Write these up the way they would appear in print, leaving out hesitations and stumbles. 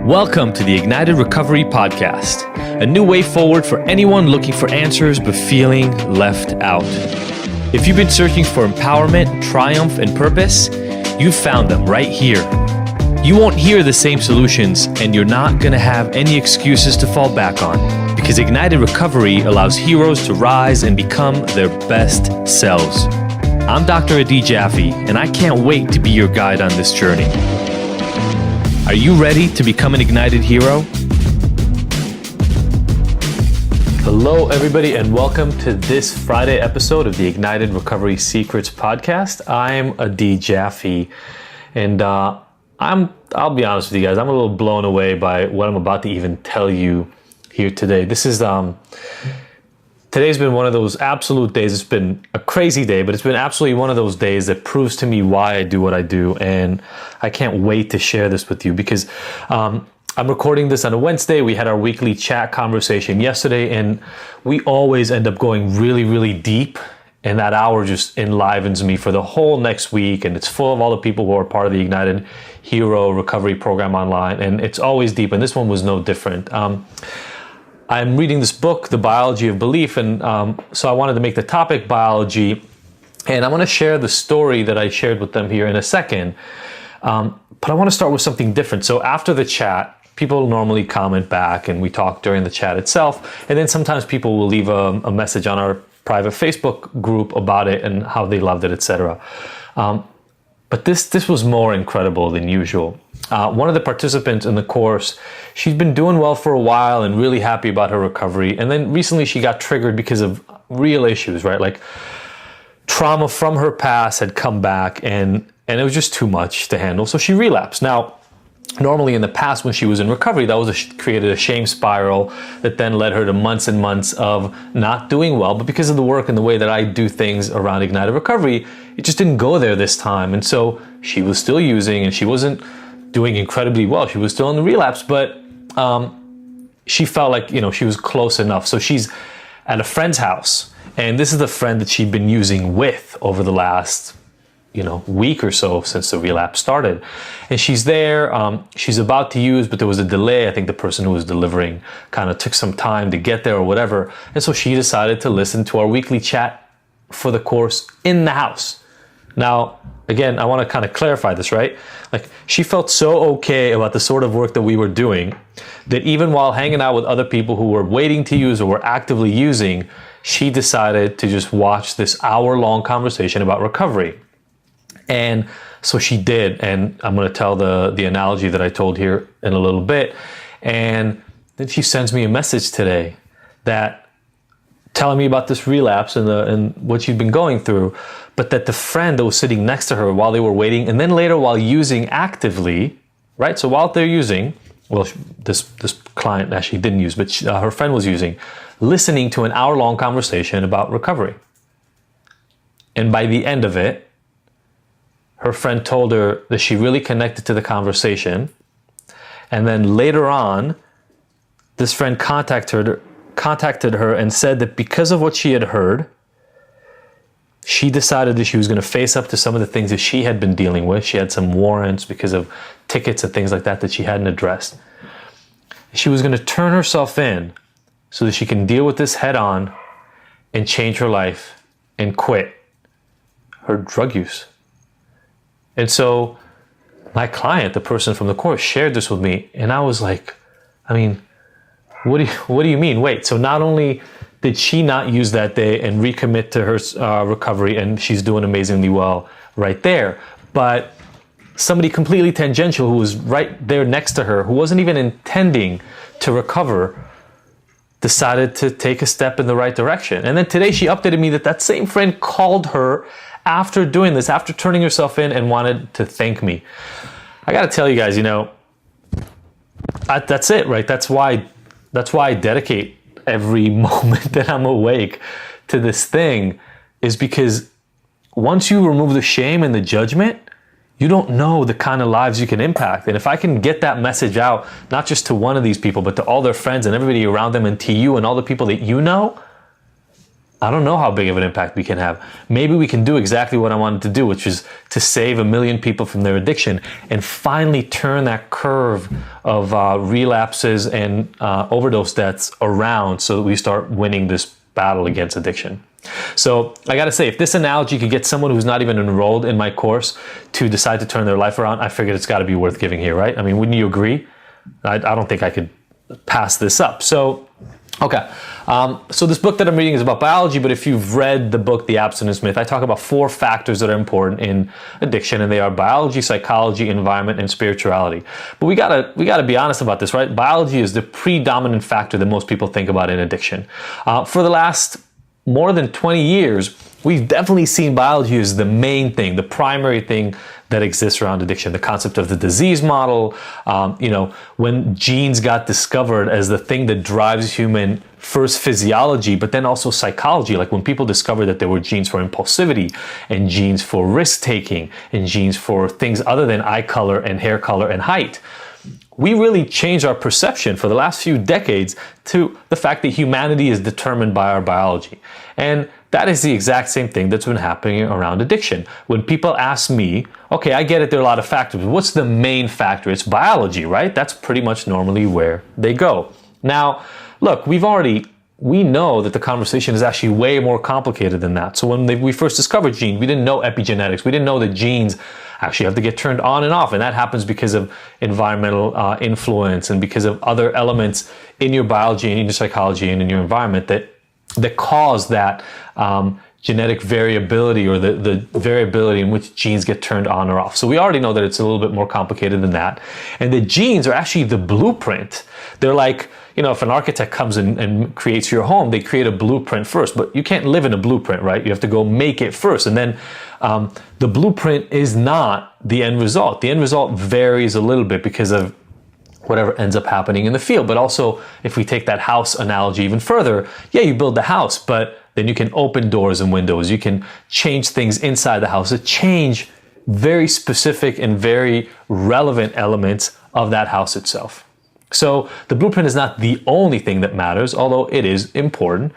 Welcome to the IGNTD Recovery podcast, a new way forward for anyone looking for answers but feeling left out. If you've been searching for empowerment, triumph, and purpose, you've found them right here. You won't hear the same solutions, and you're not going to have any excuses to fall back on, because IGNTD Recovery allows heroes to rise and become their best selves. I'm Dr. Adi Jaffe, and I can't wait to be your guide on this journey. Are you ready to become an ignited hero? Hello, everybody, and welcome to this Friday episode of the Ignited Recovery Secrets podcast. I'm Adi Jaffe, and I'll be honest with you guys, I'm a little blown away by what I'm about to even tell you here today. Today's been one of those absolute days. It's been a crazy day, but it's been absolutely one of those days that proves to me why I do what I do. And I can't wait to share this with you because I'm recording this on a Wednesday. We had our weekly chat conversation yesterday, and we always end up going really, really deep. And that hour just enlivens me for the whole next week. And it's full of all the people who are part of the Ignited Hero Recovery Program online. And it's always deep. And this one was no different. I'm reading this book, The Biology of Belief, and so I wanted to make the topic biology, and I'm going to share the story that I shared with them here in a second, but I want to start with something different. So after the chat, people normally comment back, and we talk during the chat itself, and then sometimes people will leave a message on our private Facebook group about it and how they loved it, etc. But this was more incredible than usual. One of the participants in the course, she's been doing well for a while and really happy about her recovery. And then recently she got triggered because of real issues, right? Like trauma from her past had come back and it was just too much to handle. So she relapsed. Now, normally in the past when she was in recovery, that created a shame spiral that then led her to months and months of not doing well. But because of the work and the way that I do things around Ignited Recovery, it just didn't go there this time. And so she was still using, and she wasn't doing incredibly well. She was still in the relapse, but she felt like, she was close enough. So she's at a friend's house, and this is the friend that she'd been using with over the last week or so since the relapse started. And she's there, she's about to use, but there was a delay. I think the person who was delivering kind of took some time to get there or whatever. And so she decided to listen to our weekly chat for the course in the house. Now, again, I want to kind of clarify this, right? Like, she felt so okay about the sort of work that we were doing that even while hanging out with other people who were waiting to use or were actively using, she decided to just watch this hour-long conversation about recovery. And so she did, and I'm going to tell the analogy that I told here in a little bit. And then she sends me a message today that telling me about this relapse and what she'd been going through, but that the friend that was sitting next to her while they were waiting, and then later while using actively, right? So while they're using, well, this client actually didn't use, but her friend was using, listening to an hour-long conversation about recovery. And by the end of it, her friend told her that she really connected to the conversation. And then later on, this friend contacted her and said that because of what she had heard, she decided that she was going to face up to some of the things that she had been dealing with. She had some warrants because of tickets and things like that she hadn't addressed. She was going to turn herself in so that she can deal with this head on and change her life and quit her drug use. And so my client, the person from the course, shared this with me, and I was like, what do you mean? Wait, so not only did she not use that day and recommit to her recovery, and she's doing amazingly well right there, but somebody completely tangential who was right there next to her, who wasn't even intending to recover, decided to take a step in the right direction. And then today she updated me that same friend called her after doing this, after turning herself in, and wanted to thank me. I got to tell you guys, that's it, right? That's why I dedicate every moment that I'm awake to this thing, is because once you remove the shame and the judgment, you don't know the kind of lives you can impact. And if I can get that message out, not just to one of these people, but to all their friends and everybody around them and to you and all the people that you know, I don't know how big of an impact we can have. Maybe we can do exactly what I wanted to do, which is to save 1 million people from their addiction and finally turn that curve of relapses and overdose deaths around so that we start winning this battle against addiction. So I gotta say, if this analogy could get someone who's not even enrolled in my course to decide to turn their life around, I figured it's gotta be worth giving here, right? I mean, wouldn't you agree? I don't think I could pass this up. So, okay. So this book that I'm reading is about biology, but if you've read the book, The Abstinence Myth, I talk about 4 factors that are important in addiction, and they are biology, psychology, environment, and spirituality. But we gotta be honest about this, right? Biology is the predominant factor that most people think about in addiction. For the last more than 20 years, we've definitely seen biology as the main thing, the primary thing that exists around addiction. The concept of the disease model, when genes got discovered as the thing that drives human first physiology, but then also psychology, like when people discovered that there were genes for impulsivity and genes for risk-taking and genes for things other than eye color and hair color and height. We really changed our perception for the last few decades to the fact that humanity is determined by our biology. And that is the exact same thing that's been happening around addiction. When people ask me, okay, I get it, there are a lot of factors, but what's the main factor? It's biology, right? That's pretty much normally where they go. Now, look, we know that the conversation is actually way more complicated than that. So when we first discovered genes, we didn't know epigenetics. We didn't know that genes actually have to get turned on and off. And that happens because of environmental influence and because of other elements in your biology and in your psychology and in your environment that cause that genetic variability or the variability in which genes get turned on or off. So we already know that it's a little bit more complicated than that. And the genes are actually the blueprint. They're like, if an architect comes in and creates your home, they create a blueprint first, but you can't live in a blueprint, right? You have to go make it first. And then the blueprint is not the end result. The end result varies a little bit because of whatever ends up happening in the field. But also, if we take that house analogy even further, yeah, you build the house, but then you can open doors and windows. You can change things inside the house to change very specific and very relevant elements of that house itself. So the blueprint is not the only thing that matters, although it is important.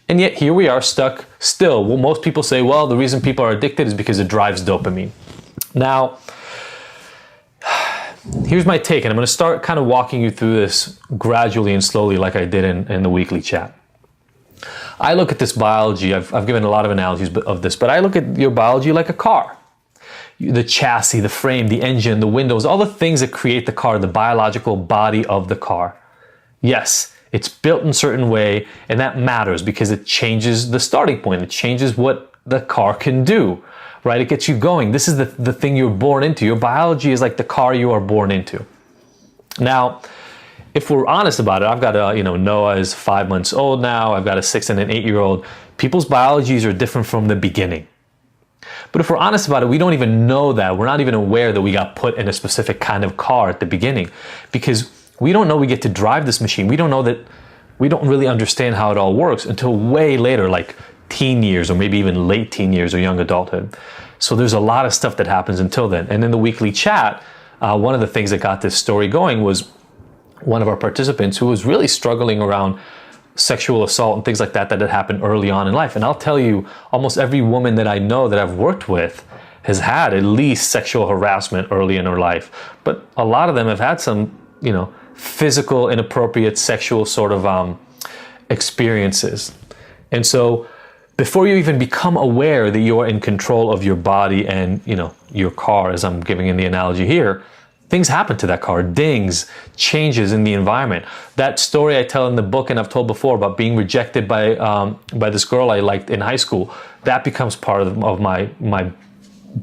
And yet here we are stuck still. Well, most people say, well, the reason people are addicted is because it drives dopamine. Now, here's my take, and I'm going to start kind of walking you through this gradually and slowly like I did in the weekly chat. I look at this biology, I've given a lot of analogies of this, but I look at your biology like a car. The chassis, the frame, the engine, the windows, all the things that create the car, the biological body of the car. Yes, it's built in a certain way, and that matters because it changes the starting point. It changes what the car can do, right? It gets you going. This is the thing you're born into. Your biology is like the car you are born into. Now, if we're honest about it, I've got Noah is 5 months old now. I've got a 6 and an 8-year-old. People's biologies are different from the beginning. But if we're honest about it, we don't even know that. We're not even aware that we got put in a specific kind of car at the beginning because we don't know we get to drive this machine. We don't know that, we don't really understand how it all works until way later, like teen years or maybe even late teen years or young adulthood. So there's a lot of stuff that happens until then. And in the weekly chat, one of the things that got this story going was one of our participants who was really struggling around sexual assault and things like that had happened early on in life. And I'll tell you, almost every woman that I know that I've worked with has had at least sexual harassment early in her life. But a lot of them have had some, physical, inappropriate, sexual sort of experiences. And so before you even become aware that you're in control of your body and, your car, as I'm giving in the analogy here, things happen to that car, dings, changes in the environment. That story I tell in the book and I've told before about being rejected by this girl I liked in high school, that becomes part of my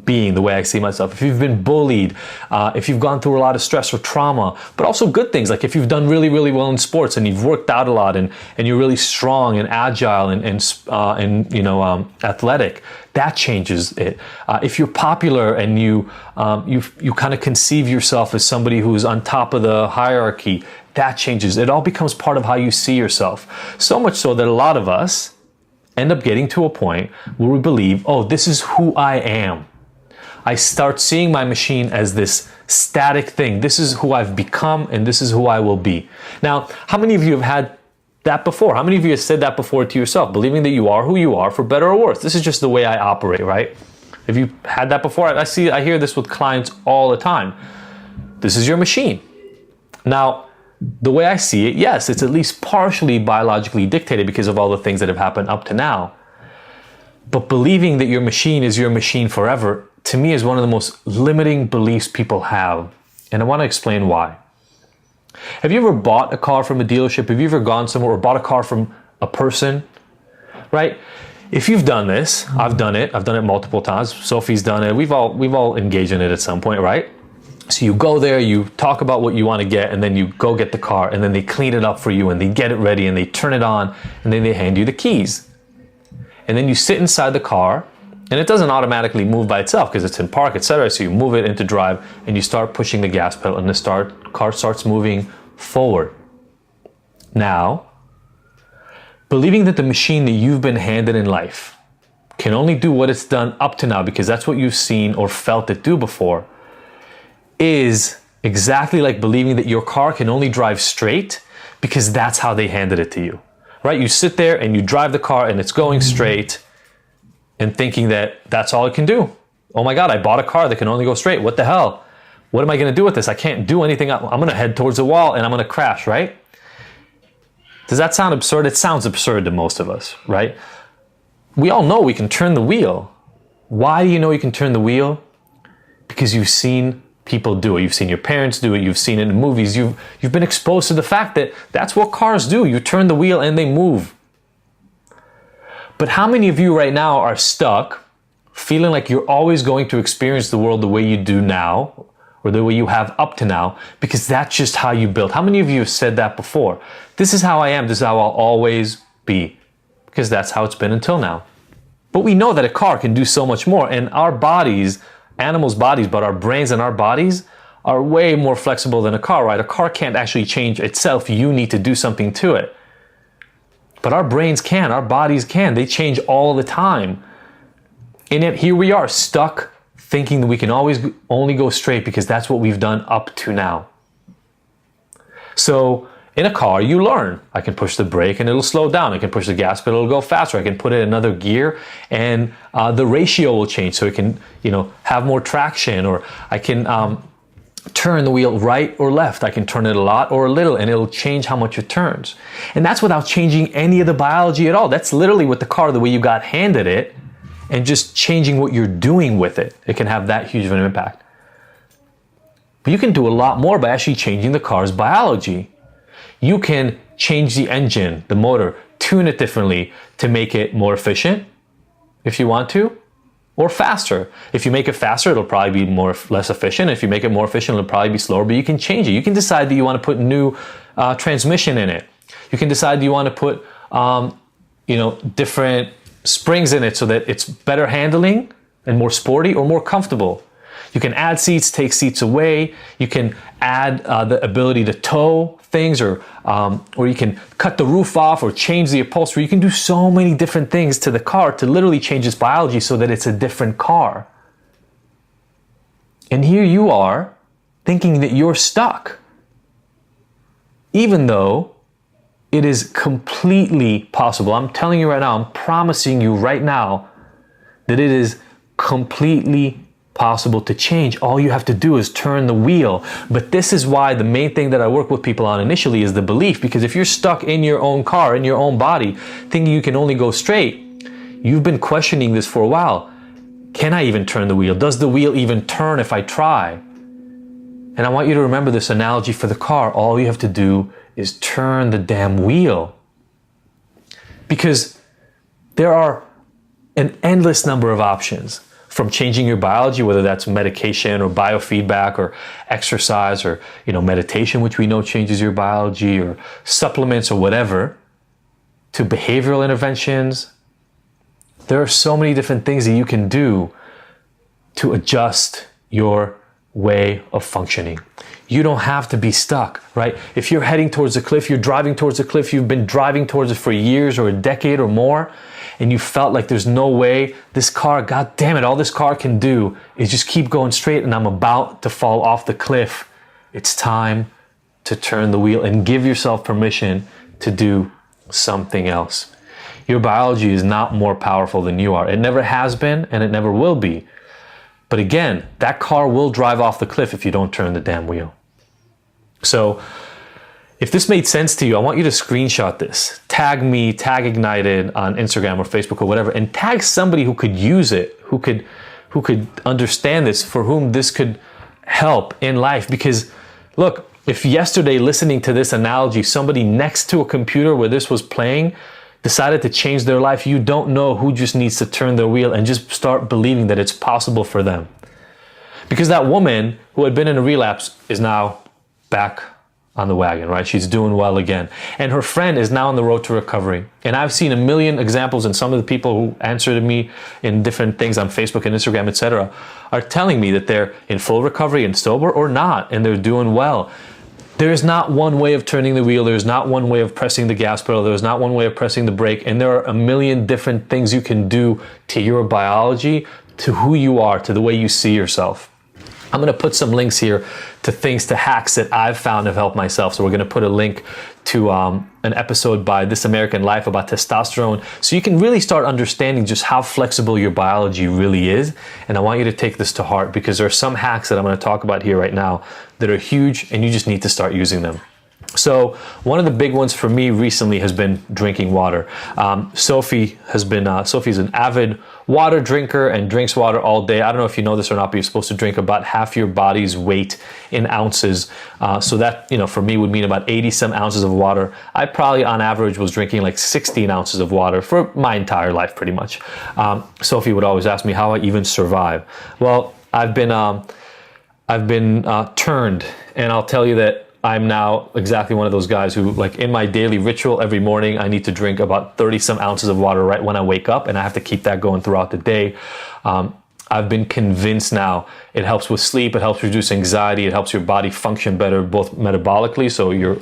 being, the way I see myself. If you've been bullied, if you've gone through a lot of stress or trauma, but also good things, like if you've done really, really well in sports and you've worked out a lot and you're really strong and agile and athletic, that changes it. If you're popular and you kind of conceive yourself as somebody who's on top of the hierarchy, that changes. It all becomes part of how you see yourself. So much so that a lot of us end up getting to a point where we believe, oh, this is who I am. I start seeing my machine as this static thing. This is who I've become and this is who I will be. Now, how many of you have had that before? How many of you have said that before to yourself, believing that you are who you are for better or worse? This is just the way I operate, right? If you had that before, I hear this with clients all the time. This is your machine. Now, the way I see it, yes, it's at least partially biologically dictated because of all the things that have happened up to now. But believing that your machine is your machine forever, to me, is one of the most limiting beliefs people have. And I want to explain why. Have you ever bought a car from a dealership? Have you ever gone somewhere or bought a car from a person? Right? If you've done this, I've done it multiple times. Sophie's done it. We've all engaged in it at some point, right? So you go there, you talk about what you want to get, and then you go get the car, and then they clean it up for you, and they get it ready, and they turn it on, and then they hand you the keys. And then you sit inside the car, and it doesn't automatically move by itself because it's in park, etc. So you move it into drive, and you start pushing the gas pedal, and the car starts moving forward. Now, believing that the machine that you've been handed in life can only do what it's done up to now because that's what you've seen or felt it do before, is exactly like believing that your car can only drive straight because that's how they handed it to you, right? You sit there and you drive the car and it's going straight and thinking that that's all it can do. Oh my God, I bought a car that can only go straight. What the hell? What am I going to do with this? I can't do anything. I'm going to head towards the wall and I'm going to crash, right? Does that sound absurd? It sounds absurd to most of us, right? We all know we can turn the wheel. Why do you know you can turn the wheel? Because you've seen people do it. You've seen your parents do it. You've seen it in movies. You've been exposed to the fact that that's what cars do. You turn the wheel and they move. But how many of you right now are stuck feeling like you're always going to experience the world the way you do now or the way you have up to now because that's just how you built? How many of you have said that before? This is how I am. This is how I'll always be because that's how it's been until now. But we know that a car can do so much more, and our bodies, animals' bodies, but our brains and our bodies are way more flexible than a car, right? A car can't actually change itself. You need to do something to it. But our brains can, our bodies can. They change all the time. And yet here we are stuck thinking that we can always only go straight because that's what we've done up to now. So in a car, you learn. I can push the brake and it'll slow down. I can push the gas pedal, it'll go faster. I can put it in another gear and the ratio will change so it can, have more traction, or I can turn the wheel right or left. I can turn it a lot or a little and it'll change how much it turns. And that's without changing any of the biology at all. That's literally with the car, the way you got handed it, and just changing what you're doing with it. It can have that huge of an impact. But you can do a lot more by actually changing the car's biology. You can change the engine, the motor, tune it differently to make it more efficient if you want to, or faster. If you make it faster, it'll probably be less efficient. If you make it more efficient, it'll probably be slower, but you can change it. You can decide that you want to put new transmission in it. You can decide that you want to put, different springs in it so that it's better handling and more sporty or more comfortable. You can add seats, take seats away. You can add the ability to tow things, or you can cut the roof off or change the upholstery. You can do so many different things to the car to literally change its biology so that it's a different car. And here you are thinking that you're stuck, even though it is completely possible. I'm telling you right now, I'm promising you right now that it is completely possible to change. All you have to do is turn the wheel. But this is why the main thing that I work with people on initially is the belief, because if you're stuck in your own car, in your own body, thinking you can only go straight, you've been questioning this for a while. Can I even turn the wheel? Does the wheel even turn if I try? And I want you to remember this analogy for the car. All you have to do is turn the damn wheel. Because there are an endless number of options, from changing your biology, whether that's medication or biofeedback or exercise or meditation, which we know changes your biology, or supplements or whatever, to behavioral interventions. There are so many different things that you can do to adjust your way of functioning. You don't have to be stuck, right? If you're heading towards a cliff, you're driving towards a cliff, you've been driving towards it for years or a decade or more, and you felt like there's no way this car, God damn it, all this car can do is just keep going straight and I'm about to fall off the cliff. It's time to turn the wheel and give yourself permission to do something else. Your biology is not more powerful than you are. It never has been, and it never will be. But again, that car will drive off the cliff if you don't turn the damn wheel. So if this made sense to you, I want you to screenshot this. Tag me, tag Ignited on Instagram or Facebook or whatever, and tag somebody who could use it, who could understand this, for whom this could help in life. Because look, if yesterday listening to this analogy, somebody next to a computer where this was playing decided to change their life, you don't know who just needs to turn their wheel and just start believing that it's possible for them. Because that woman who had been in a relapse is now back on the wagon, right? She's doing well again. And her friend is now on the road to recovery. And I've seen a million examples, and some of the people who answer to me in different things on Facebook and Instagram, etc., are telling me that they're in full recovery and sober or not, and they're doing well. There's not one way of turning the wheel. There's not one way of pressing the gas pedal. There's not one way of pressing the brake. And there are a million different things you can do to your biology, to who you are, to the way you see yourself. I'm going to put some links here to things, to hacks that I've found have helped myself. So we're going to put a link to an episode by This American Life about testosterone, so you can really start understanding just how flexible your biology really is. And I want you to take this to heart, because there are some hacks that I'm going to talk about here right now that are huge, and you just need to start using them. So one of the big ones for me recently has been drinking water. Sophie's an avid water drinker and drinks water all day. I don't know if you know this or not, but you're supposed to drink about half your body's weight in ounces. So that, for me would mean about 80 some ounces of water. I probably on average was drinking like 16 ounces of water for my entire life, pretty much. Sophie would always ask me how I even survive. Well, I've been turned, and I'll tell you that I'm now exactly one of those guys who, like, in my daily ritual every morning, I need to drink about 30 some ounces of water right when I wake up, and I have to keep that going throughout the day. I've been convinced now it helps with sleep, it helps reduce anxiety, it helps your body function better, both metabolically, so you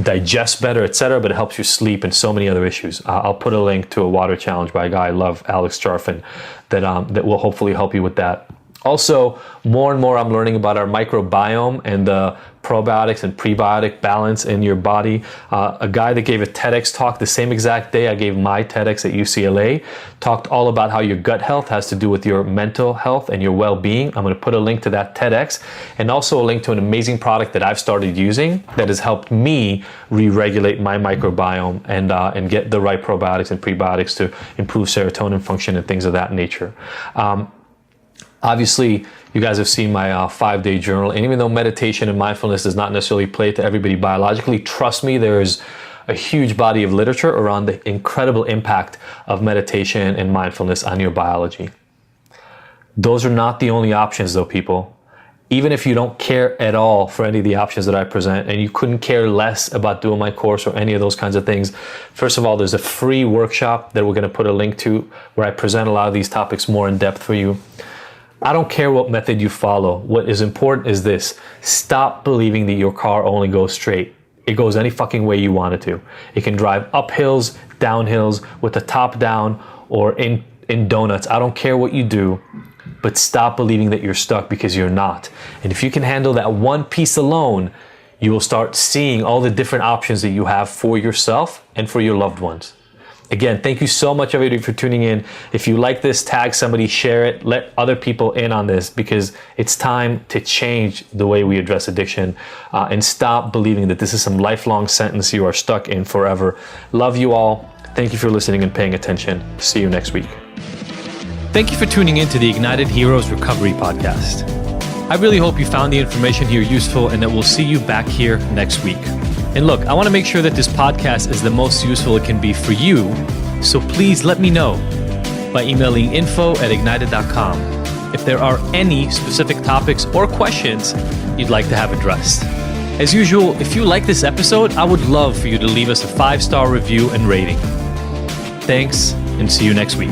digest better, etc., but it helps you sleep and so many other issues. I'll put a link to a water challenge by a guy I love, Alex Charfin, that will hopefully help you with that. Also, more and more I'm learning about our microbiome and the probiotics and prebiotic balance in your body. A guy that gave a TEDx talk the same exact day I gave my TEDx at UCLA talked all about how your gut health has to do with your mental health and your well-being. I'm going to put a link to that TEDx, and also a link to an amazing product that I've started using that has helped me re-regulate my microbiome and get the right probiotics and prebiotics to improve serotonin function and things of that nature. Obviously, you guys have seen my 5-day journal, and even though meditation and mindfulness does not necessarily play to everybody biologically, trust me, there is a huge body of literature around the incredible impact of meditation and mindfulness on your biology. Those are not the only options though, people. Even if you don't care at all for any of the options that I present, and you couldn't care less about doing my course or any of those kinds of things, first of all, there's a free workshop that we're going to put a link to where I present a lot of these topics more in depth for you. I don't care what method you follow. What is important is this: stop believing that your car only goes straight. It goes any fucking way you want it to. It can drive up hills, down hills, with the top down, or in donuts. I don't care what you do, but stop believing that you're stuck, because you're not. And if you can handle that one piece alone, you will start seeing all the different options that you have for yourself and for your loved ones. Again, thank you so much, everybody, for tuning in. If you like this, tag somebody, share it, let other people in on this, because it's time to change the way we address addiction and stop believing that this is some lifelong sentence you are stuck in forever. Love you all. Thank you for listening and paying attention. See you next week. Thank you for tuning in to the Ignited Heroes Recovery Podcast. I really hope you found the information here useful, and that we'll see you back here next week. And look, I want to make sure that this podcast is the most useful it can be for you, so please let me know by emailing info@ignited.com if there are any specific topics or questions you'd like to have addressed. As usual, if you like this episode, I would love for you to leave us a 5-star review and rating. Thanks, and see you next week.